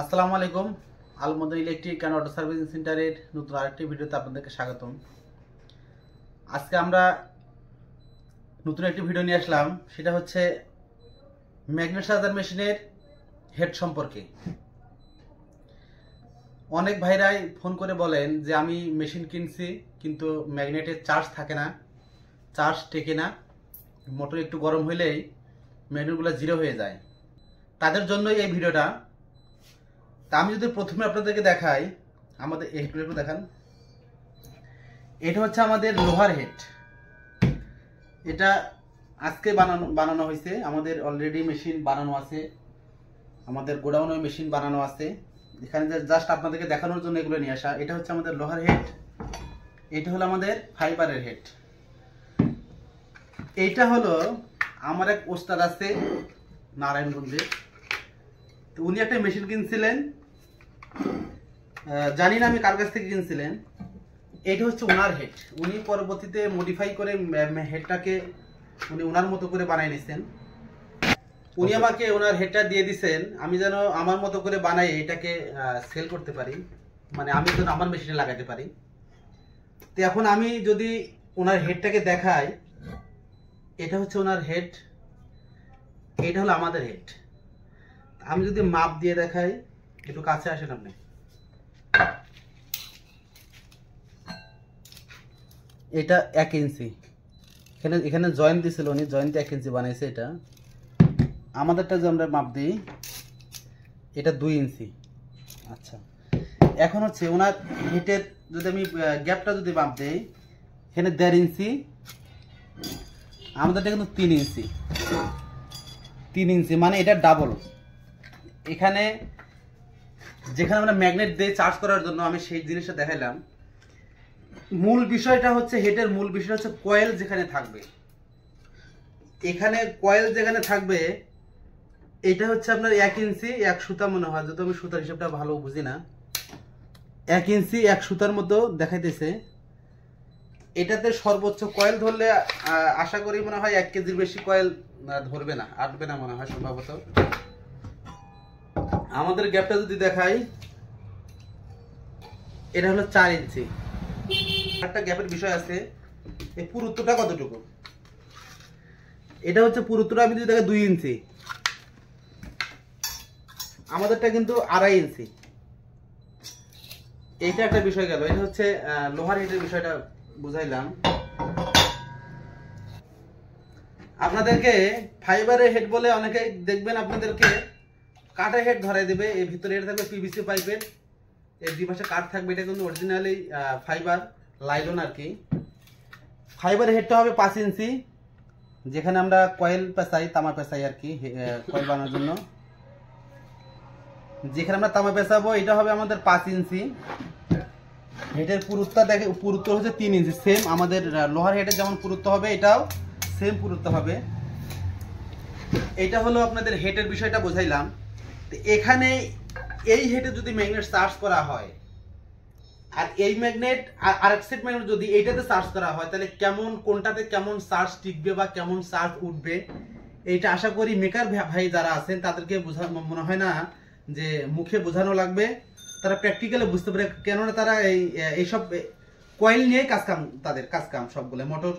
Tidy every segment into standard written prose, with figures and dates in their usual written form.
আসসালামু আলাইকুম। আলমদা electric and auto servicing সেন্টারের নতুন আরেকটি ভিডিওতে আপনাদেরকে স্বাগতম। আজকে আমরা নতুন একটি ভিডিও নিয়ে আসলাম, সেটা হচ্ছে ম্যাগনেট চার্জার মেশিনের হেড সম্পর্কে। অনেক ভাইরাই ফোন করে বলেন যে আমি মেশিন কিনছি কিন্তু ম্যাগনেটের চার্জ থাকে না, চার্জ টেকে না, মোটর একটু গরম হইলেই ম্যাগনেটগুলো জিরো হয়ে যায়। তাদের জন্যই এই ভিডিওটা। তা আমি যদি প্রথমে আপনাদেরকে দেখাই, আমাদের এই হেডগুলো একটু দেখান। এটা হচ্ছে আমাদের লোহার হেড। এটা আজকে বানানো হয়েছে। আমাদের অলরেডি মেশিন বানানো আছে, আমাদের গোডাউনে মেশিন বানানো আছে। এখানে জাস্ট আপনাদেরকে দেখানোর জন্য এগুলো নিয়ে আসা। এটা হচ্ছে আমাদের লোহার হেড, এটা হলো আমাদের ফাইবারের হেড। এইটা হলো আমার এক ওস্তাদ আছে নারায়ণগঞ্জে, তো উনি একটা মেশিন কিনছিলেন, জানি না আমি কার কাছ থেকে কিনছিলেন। এটা হচ্ছে ওনার হেড। উনি পরবর্তীতে মডিফাই করে হেডটাকে উনি ওনার মতো করে বানাই নিছেন। উনি আমাকে ওনার হেডটা দিয়ে দিছেন, আমি যেন আমার মতো করে বানাই এটাকে সেল করতে পারি, মানে আমি যেন আমার মেশিনে লাগাতে পারি। তো এখন আমি যদি ওনার হেডটাকে দেখাই, এটা হচ্ছে ওনার হেড, এটা হলো আমাদের হেড। আমি যদি মাপ দিয়ে দেখাই, একটু কাছে আসেন আপনি। এটা 1 ইঞ্চি, এখানে জয়েন্ট দিছিল, উনি জয়েন্ট 1 ইঞ্চি বানাইছে। এটা আমাদেরটা যে আমরা মাপ দিই, এটা 2 ইঞ্চি। আচ্ছা, এখন হচ্ছে ওনার হেডের যদি আমি গ্যাপটা যদি মাপ দিই, এখানে 1.5 ইঞ্চি, আমাদেরটা কিন্তু 3 ইঞ্চি। 3 ইঞ্চি মানে এটা ডাবল। এখানে যেখানে আমরা ম্যাগনেট দিয়ে চার্জ করার জন্য আমি সেই জিনিসটা দেখাইলাম। মূল বিষয়টা হচ্ছে, হেডের মূল বিষয় হচ্ছে কয়েল যেখানে থাকবে। এখানে কয়েল যেখানে থাকবে, এটা হচ্ছে আপনার 1 ইঞ্চি 1 সুতা মনে হয়, যত আমি সুতার হিসাবটা ভালো বুঝি না। 1 ইঞ্চি 1 সুতার মতো দেখাইতেছে। এটাতে সর্বোচ্চ কয়েল ধরলে আশা করি মনে হয় 1 কেজির বেশি কয়েল ধরবে না, আটবে না মনে হয় সম্ভবত। আমাদের গ্যাপটা যদি দেখাই, এটা হলো 4 ইঞ্চি। একটা গ্যাপের বিষয় আছে, এই পুরুত্বটা কতটুকু। এটা হচ্ছে পুরুত্বটা আমি যদি দেখি 2 ইঞ্চি, আমাদেরটা কিন্তু 2.5 ইঞ্চি। এইটা একটা বিষয় গেল। এটা হচ্ছে লোহার হেডের বিষয়টা বুঝাইলাম আপনাদেরকে। ফাইবারের হেড বলে অনেকে দেখবেন আপনাদেরকে কাঠের হেড ধরাই দেবে, এর ভিতরে এটা থাকবে পিভিসি পাইপের, এর দুই পাশে কাঠ থাকবে। এটা কিন্তু অরিজিনালি ফাইবার লাইলন আর কি। ফাইবারের হেডটা হবে 5 ইঞ্চি, যেখানে আমরা কয়েল পেঁচাই, তামা পেঁচাই আর কি, কয়েল বানানোর জন্য যেখানে আমরা তামা পেঁচাবো, এটা হবে আমাদের 5 ইঞ্চি। হেডের পুরুত্ব দেখে, পুরুত্ব হচ্ছে 3 ইঞ্চি। সেম আমাদের লোহার হেডের যেমন পুরুত্ব হবে, এটাও সেম পুরুত্ব হবে। এটা হলো আপনাদের হেডের বিষয়টা বোঝাইলাম। তো এখানে এই হেডে যদি ম্যাগনেট চার্জ করা হয়, আর এই ম্যাগনেট আর এক সেট ম্যাগনেট যদি এইটাতে চার্জ করা হয়, তাহলে কেমন, কোনটাতে কেমন চার্জ টিকবে বা কেমন চার্জ উঠবে, এইটা আশা করি মেকার ভাই যারা আছেন তাদেরকে মনে হয় না যে মুখে বোঝানো লাগবে, তারা প্র্যাকটিক্যালি বুঝতে পারে। কেননা তারা এইসব কয়েল নিয়েই কাজকাম, তাদের কাজকাম সবগুলো মোটর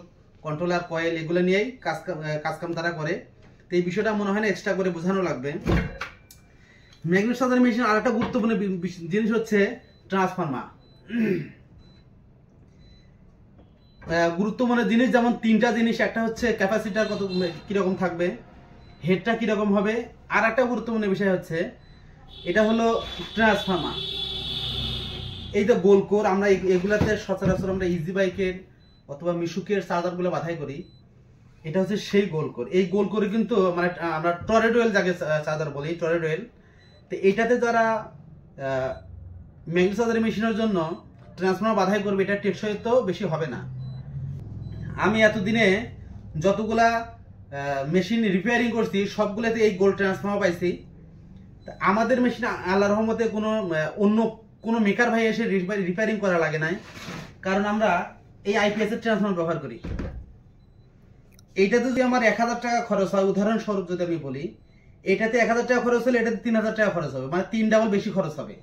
কন্ট্রোলার কয়েল এগুলো নিয়েই কাজকাম তারা করে। তো এই বিষয়টা মনে হয় না এক্সট্রা করে বোঝানো লাগবে। ম্যাগনেট চার্জার মেশিন আর একটা গুরুত্বপূর্ণ জিনিস হচ্ছে ট্রান্সফরমার। গুরুত্বপূর্ণ জিনিস যেমন 3টা জিনিস, একটা হচ্ছে ক্যাপাসিটার কত কিরকম থাকবে, হেডটা কিরকম হবে, আর একটা গুরুত্বপূর্ণ বিষয় হচ্ছে এটা হলো ট্রান্সফরমার। এই যে গোল কোর, আমরা এগুলাতে সচরাচর আমরা ইজি বাইকের অথবা মিশুকের চার্জারগুলো বাধাই করি, এটা হচ্ছে সেই গোল কোর। এই গোল কোরে কিন্তু মানে আমরা টরেডোয়েল যাকে চার্জার বলি, টরেডোয়েল। তো এটাতে যারা ম্যাগনেট চার্জার মেশিনের জন্য ট্রান্সফরমার বাধাই করবে, এটা টেকসই তো বেশি হবে না। আমি এতদিনে যতগুলা মেশিন রিপেয়ারিং করছি, সবগুলোতে এই গোল্ড ট্রান্সফরমার পাইছি। আমাদের মেশিন আল্লাহর রহমতে কোনো অন্য কোনো মেকার ভাই এসে রিপেয়ারিং করা লাগে নাই, কারণ আমরা এই আইপিএস এর ট্রান্সফরমার ব্যবহার করি। এইটা যদি আমার 1000 টাকা খরচ হয়, উদাহরণস্বরূপ যদি আমি বলি, এটাতে 1000 টাকা খরচ হলে এটাতে 3000 টাকা খরচ হবে, মানে 3 ডাবল বেশি খরচ হবে।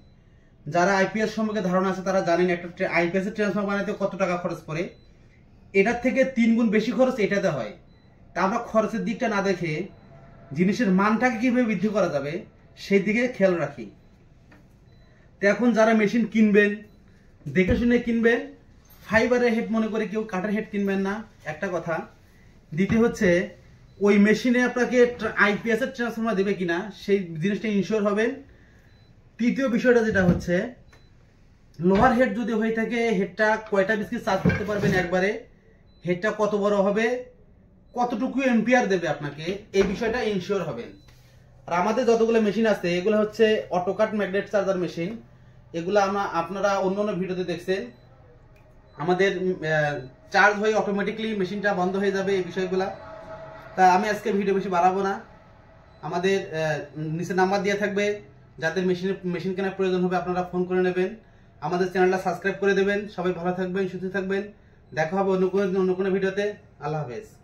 যারা আইপিএস সম্পর্কে ধারণা আছে তারা জানেন একটা আইপিএস এর ট্রান্সফর্মার বানাতে কত টাকা খরচ পড়ে। এটার থেকে 3 গুণ বেশি খরচ এটাতে হয়। তা আমরা খরচের দিকটা না দেখে জিনিসের মানটাকে কিভাবে বৃদ্ধি করা যাবে সেই দিকে খেয়াল রাখি। তো এখন যারা মেশিন কিনবেন দেখে শুনে কিনবেন, ফাইবারের হেড মনে করে কেউ কাঠের হেড কিনবেন না, একটা কথা। দ্বিতীয় হচ্ছে ওই মেশিনে আপনাকে আইপিএস এর ট্রান্সফর্মার দেবে কিনা সেই জিনিসটা ইনশিওর হবেন। তৃতীয় বিষয়টা যেটা হচ্ছে লোহার হেড যদি হয়ে থাকে হেডটা কয়টা বিস্কিট চার্জ করতে পারবেন একবারে, হেডটা কত বড় হবে, কতটুকু এম্পিয়ার দেবে আপনাকে, এই বিষয়টা ইনশিওর হবেন। আর আমাদের যতগুলো মেশিন আছে এগুলো হচ্ছে অটোকাট ম্যাগনেট চার্জার মেশিন। এগুলো আপনারা অন্য অন্য ভিডিওতে দেখছেন। আমাদের চার্জ হয়ে অটোমেটিকলি মেশিনটা বন্ধ হয়ে যাবে, এই বিষয়গুলা। তা আমি আজকে ভিডিও বেশি বাড়াবো না। আমাদের নিচে নাম্বার দেওয়া থাকবে, যাদের মেশিন কেনার প্রয়োজন হবে আপনারা ফোন করে নেবেন। আমাদের চ্যানেলটা সাবস্ক্রাইব করে দেবেন। সবাই ভালো থাকবেন, সুস্থ থাকবেন। দেখা হবে অন্য কোনো ভিডিওতে। আল্লাহ হাফেজ।